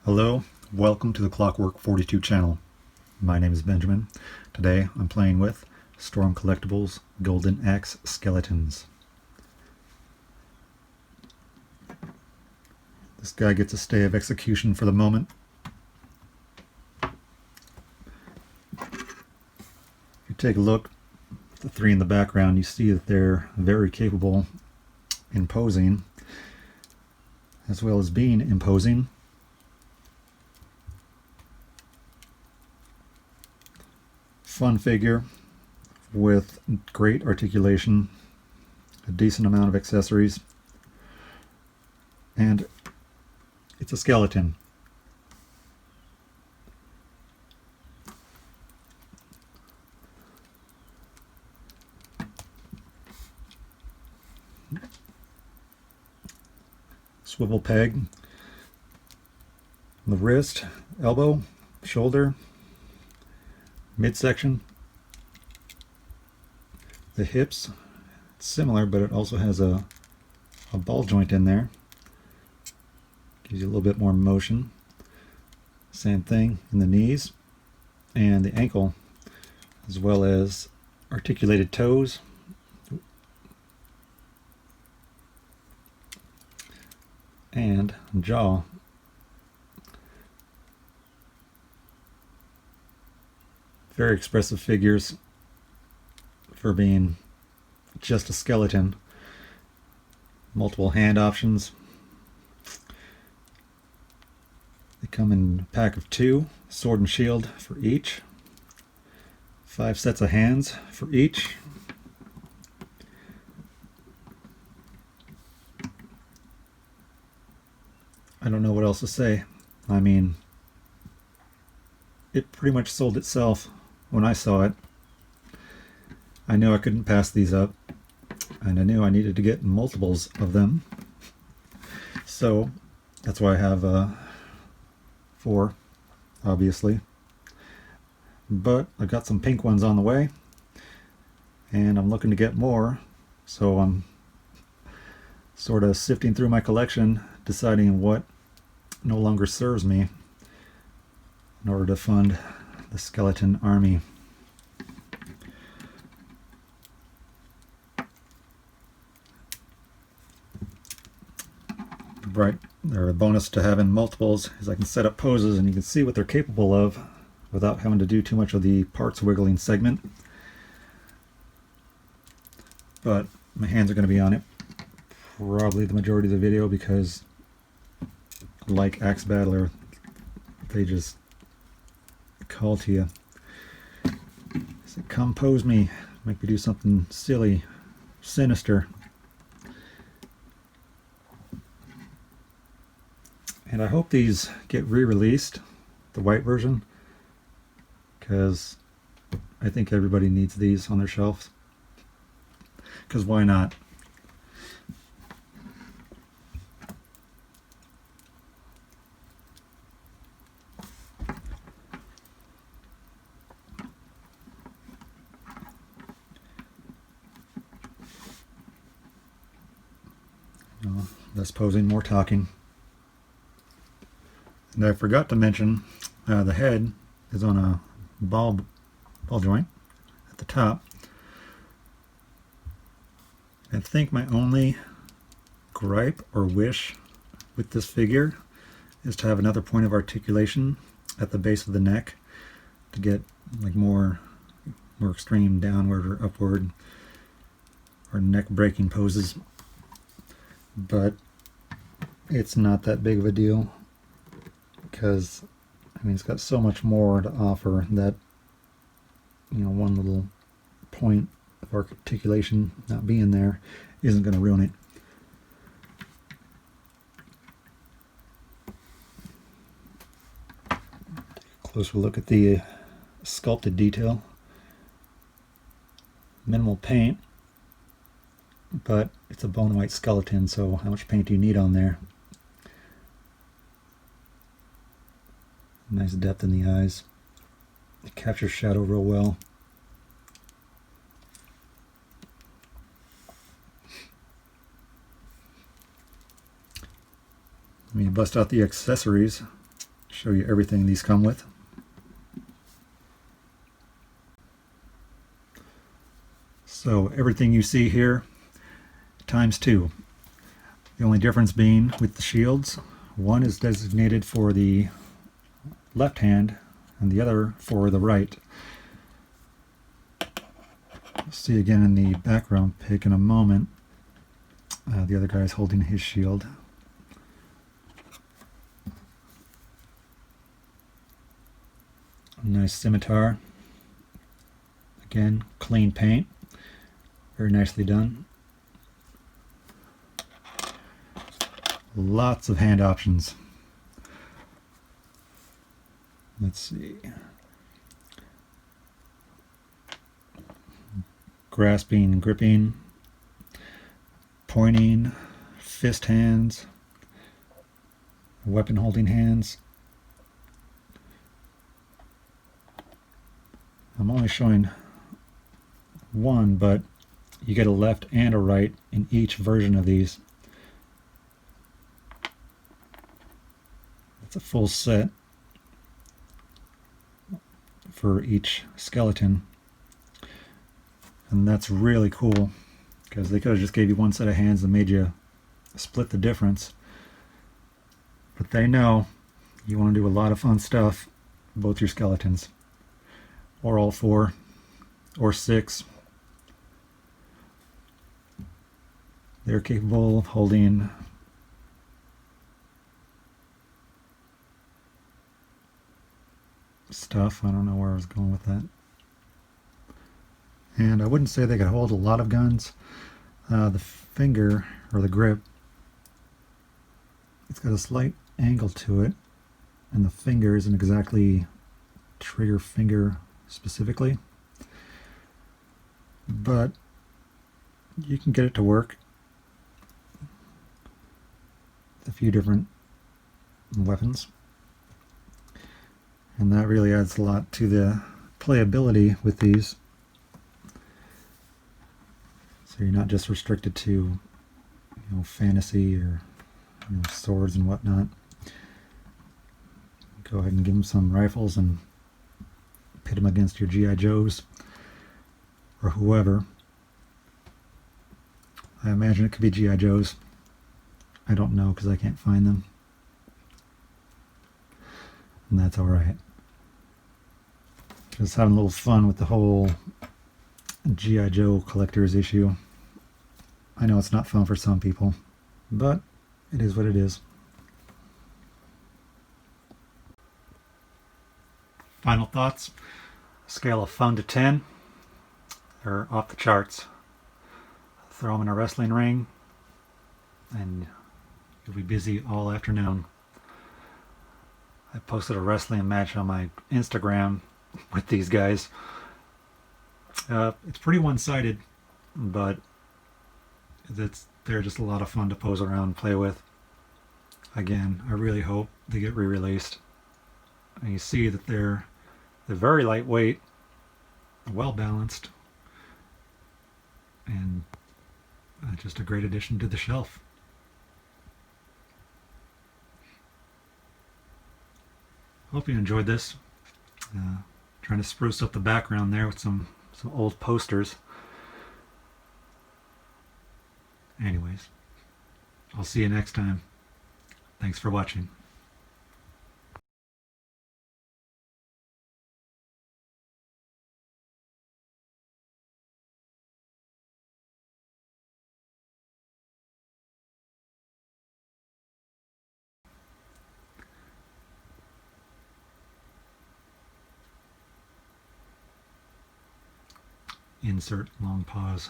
Hello, welcome to the Clockwork 42 channel. My name is Benjamin. Today I'm playing with Storm Collectibles Golden Axe Skeletons. This guy gets a stay of execution for the moment. If you take a look at the three in the background, you see that they're very capable in posing, as well as being imposing. Fun figure with great articulation, a decent amount of accessories, and it's a skeleton. Swivel peg, the wrist, elbow, shoulder, midsection, the hips. It's similar, but it also has a ball joint in there. Gives you a little bit more motion. Same thing in the knees and the ankle, as well as articulated toes. And jaw. Very expressive figures for being just a skeleton. Multiple hand options. They come in a pack of 2, sword and shield for each. 5 sets of hands for each. I don't know what else to say. I mean, it pretty much sold itself when I saw it. I knew I couldn't pass these up, and I knew I needed to get multiples of them. So that's why I have 4, obviously. But I've got some pink ones on the way, and I'm looking to get more. So I'm sort of sifting through my collection, deciding what no longer serves me in order to fund the skeleton army. Right, they're a bonus to having multiples is I can set up poses and you can see what they're capable of without having to do too much of the parts wiggling segment. But my hands are going to be on it probably the majority of the video because, like Axe Battler, they just call to you. Say, come pose me, make me do something silly, sinister. And I hope these get re-released, the white version, because I think everybody needs these on their shelves. Because why not? Less posing, more talking. And I forgot to mention the head is on a ball joint at the top. I think my only gripe or wish with this figure is to have another point of articulation at the base of the neck to get like more extreme downward or upward or neck breaking poses. But it's not that big of a deal because I mean it's got so much more to offer that, you know, one little point of articulation not being there isn't going to ruin it. Closer look at the sculpted detail. Minimal paint, but it's a bone white skeleton, so how much paint do you need on there? Nice depth in the eyes. It captures shadow real well. When you bust out the accessories, show you everything these come with. So everything you see here times 2. The only difference being with the shields, one is designated for the left hand and the other for the right. You'll see again in the background pic in a moment. The other guy is holding his shield. Nice scimitar. Again, clean paint. Very nicely done. Lots of hand options. Let's see. Grasping, gripping, pointing, fist hands, weapon holding hands. I'm only showing one, but you get a left and a right in each version of these. It's a full set for each skeleton. And that's really cool, because they could have just gave you one set of hands and made you split the difference. But they know you want to do a lot of fun stuff with both your skeletons, or all 4, or 6. They're capable of holding stuff. I don't know where I was going with that. And I wouldn't say they could hold a lot of guns. The finger, or the grip, it's got a slight angle to it, and the finger isn't exactly trigger finger specifically, but you can get it to work with a few different weapons, and that really adds a lot to the playability with these. So you're not just restricted to, fantasy or swords and whatnot. Go ahead and give them some rifles and pit them against your G.I. Joes or whoever. I imagine it could be G.I. Joes. I don't know because I can't find them. And that's alright. Just having a little fun with the whole G.I. Joe collector's issue. I know it's not fun for some people, but it is what it is. Final thoughts. Scale of fun to 10. They're off the charts. Throw them in a wrestling ring and you'll be busy all afternoon. I posted a wrestling match on my Instagram with these guys. It's pretty one-sided, but they're just a lot of fun to pose around and play with. Again, I really hope they get re-released. And you see that they're very lightweight, well balanced, and just a great addition to the shelf. Hope you enjoyed this. Trying to spruce up the background there with some old posters. Anyways, I'll see you next time. Thanks for watching. Insert long pause.